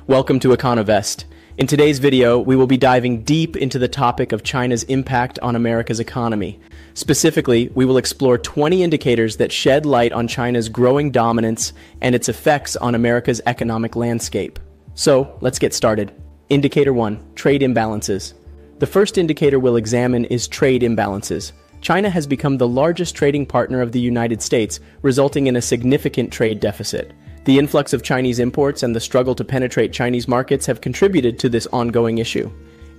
Welcome to Econovest. In today's video, we will be diving deep into the topic of China's impact on America's economy. Specifically, we will explore 20 indicators that shed light on China's growing dominance and its effects on America's economic landscape. So, let's get started. Indicator 1. Trade imbalances. The first indicator we'll examine is trade imbalances. China has become the largest trading partner of the United States, resulting in a significant trade deficit. The influx of Chinese imports and the struggle to penetrate Chinese markets have contributed to this ongoing issue.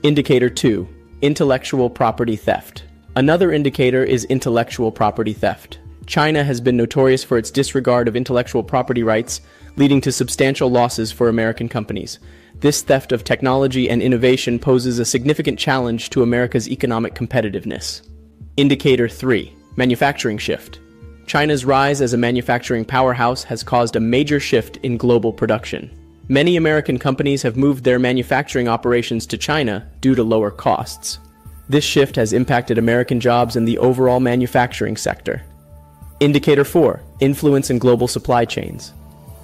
Indicator 2. Intellectual property theft. Another indicator is intellectual property theft. China has been notorious for its disregard of intellectual property rights, leading to substantial losses for American companies. This theft of technology and innovation poses a significant challenge to America's economic competitiveness. Indicator 3. Manufacturing shift. China's rise as a manufacturing powerhouse has caused a major shift in global production. Many American companies have moved their manufacturing operations to China due to lower costs. This shift has impacted American jobs in the overall manufacturing sector. Indicator 4. Influence in global supply chains.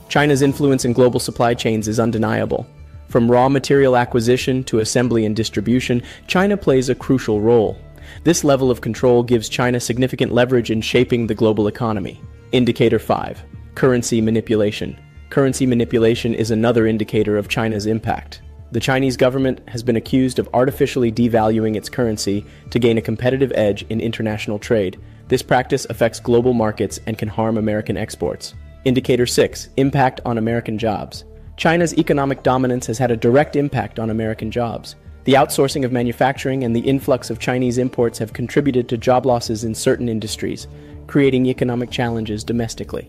China's influence in global supply chains is undeniable. From raw material acquisition to assembly and distribution, China plays a crucial role. This level of control gives China significant leverage in shaping the global economy. Indicator 5. Currency manipulation. Currency manipulation is another indicator of China's impact. The Chinese government has been accused of artificially devaluing its currency to gain a competitive edge in international trade. This practice affects global markets and can harm American exports. Indicator 6. Impact on American jobs. China's economic dominance has had a direct impact on American jobs. The outsourcing of manufacturing and the influx of Chinese imports have contributed to job losses in certain industries, creating economic challenges domestically.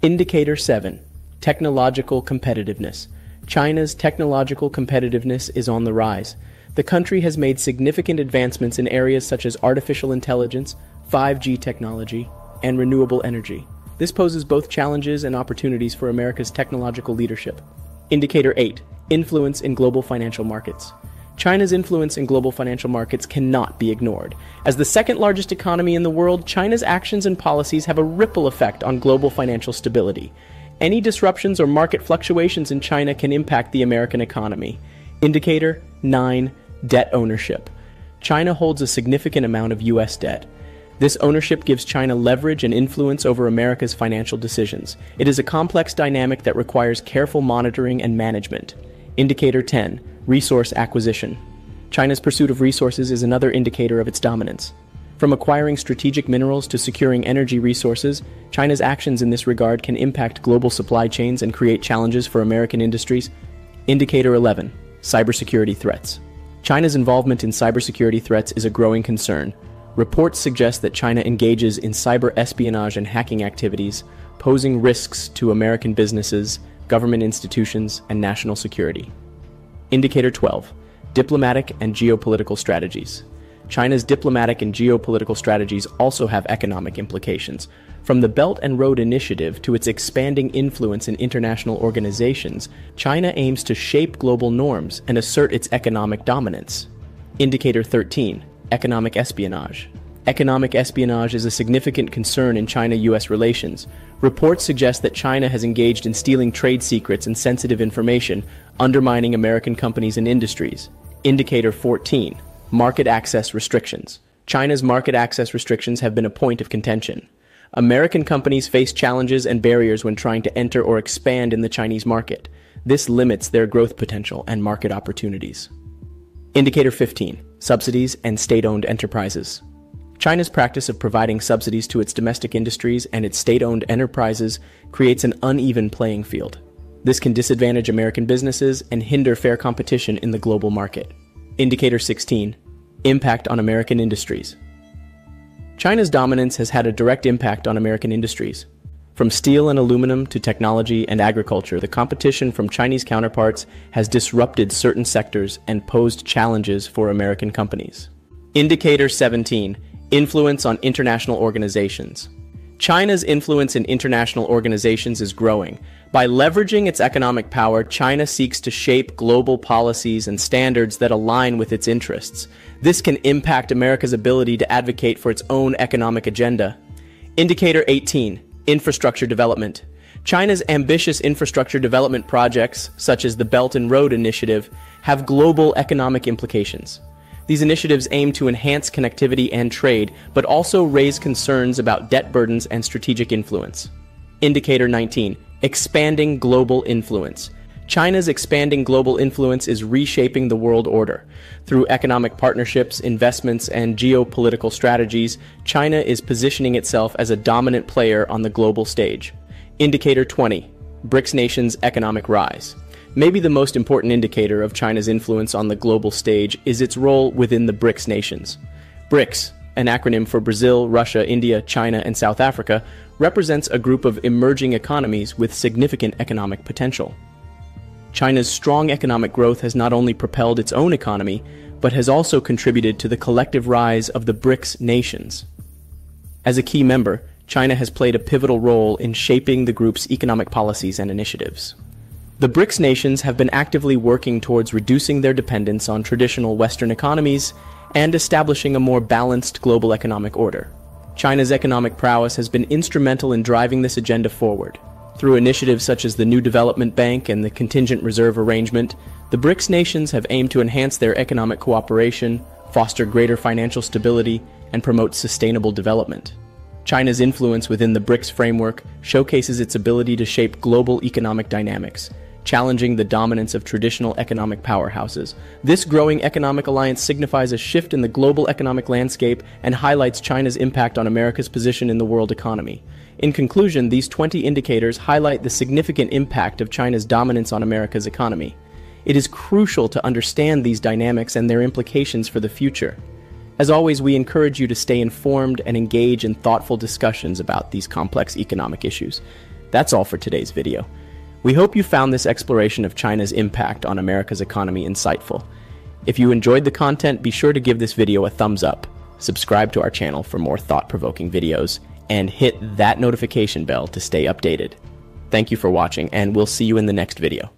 Indicator 7. Technological competitiveness. China's technological competitiveness is on the rise. The country has made significant advancements in areas such as artificial intelligence, 5G technology, and renewable energy. This poses both challenges and opportunities for America's technological leadership. Indicator 8. Influence in global financial markets. China's influence in global financial markets cannot be ignored. As the second largest economy in the world, China's actions and policies have a ripple effect on global financial stability. Any disruptions or market fluctuations in China can impact the American economy. Indicator 9. Debt ownership. China holds a significant amount of U.S. debt. This ownership gives China leverage and influence over America's financial decisions. It is a complex dynamic that requires careful monitoring and management. Indicator 10. Resource acquisition. China's pursuit of resources is another indicator of its dominance. From acquiring strategic minerals to securing energy resources, China's actions in this regard can impact global supply chains and create challenges for American industries. Indicator 11. Cybersecurity threats. China's involvement in cybersecurity threats is a growing concern. Reports suggest that China engages in cyber espionage and hacking activities, posing risks to American businesses, government institutions, and national security. Indicator 12. Diplomatic and geopolitical strategies. China's diplomatic and geopolitical strategies also have economic implications. From the Belt and Road Initiative to its expanding influence in international organizations, China aims to shape global norms and assert its economic dominance. Indicator 13. Economic espionage. Economic espionage is a significant concern in China-US relations. Reports suggest that China has engaged in stealing trade secrets and sensitive information, undermining American companies and industries. Indicator 14. Market access restrictions. China's market access restrictions have been a point of contention. American companies face challenges and barriers when trying to enter or expand in the Chinese market. This limits their growth potential and market opportunities. Indicator 15. Subsidies and state-owned enterprises. China's practice of providing subsidies to its domestic industries and its state-owned enterprises creates an uneven playing field. This can disadvantage American businesses and hinder fair competition in the global market. Indicator 16. Impact on American industries. China's dominance has had a direct impact on American industries. From steel and aluminum to technology and agriculture, the competition from Chinese counterparts has disrupted certain sectors and posed challenges for American companies. Indicator 17. Influence on international organizations. China's influence in international organizations is growing. By leveraging its economic power, China seeks to shape global policies and standards that align with its interests. This can impact America's ability to advocate for its own economic agenda. Indicator 18. Infrastructure development. China's ambitious infrastructure development projects, such as the Belt and Road Initiative, have global economic implications. These initiatives aim to enhance connectivity and trade, but also raise concerns about debt burdens and strategic influence. Indicator 19. Expanding global influence. China's expanding global influence is reshaping the world order. Through economic partnerships, investments, and geopolitical strategies, China is positioning itself as a dominant player on the global stage. Indicator 20. BRICS nations' economic rise. Maybe the most important indicator of China's influence on the global stage is its role within the BRICS nations. BRICS, an acronym for Brazil, Russia, India, China, and South Africa, represents a group of emerging economies with significant economic potential. China's strong economic growth has not only propelled its own economy, but has also contributed to the collective rise of the BRICS nations. As a key member, China has played a pivotal role in shaping the group's economic policies and initiatives. The BRICS nations have been actively working towards reducing their dependence on traditional Western economies and establishing a more balanced global economic order. China's economic prowess has been instrumental in driving this agenda forward. Through initiatives such as the New Development Bank and the Contingent Reserve Arrangement, the BRICS nations have aimed to enhance their economic cooperation, foster greater financial stability, and promote sustainable development. China's influence within the BRICS framework showcases its ability to shape global economic dynamics, challenging the dominance of traditional economic powerhouses. This growing economic alliance signifies a shift in the global economic landscape and highlights China's impact on America's position in the world economy. In conclusion, these 20 indicators highlight the significant impact of China's dominance on America's economy. It is crucial to understand these dynamics and their implications for the future. As always, we encourage you to stay informed and engage in thoughtful discussions about these complex economic issues. That's all for today's video. We hope you found this exploration of China's impact on America's economy insightful. If you enjoyed the content, be sure to give this video a thumbs up, subscribe to our channel for more thought-provoking videos, and hit that notification bell to stay updated. Thank you for watching, and we'll see you in the next video.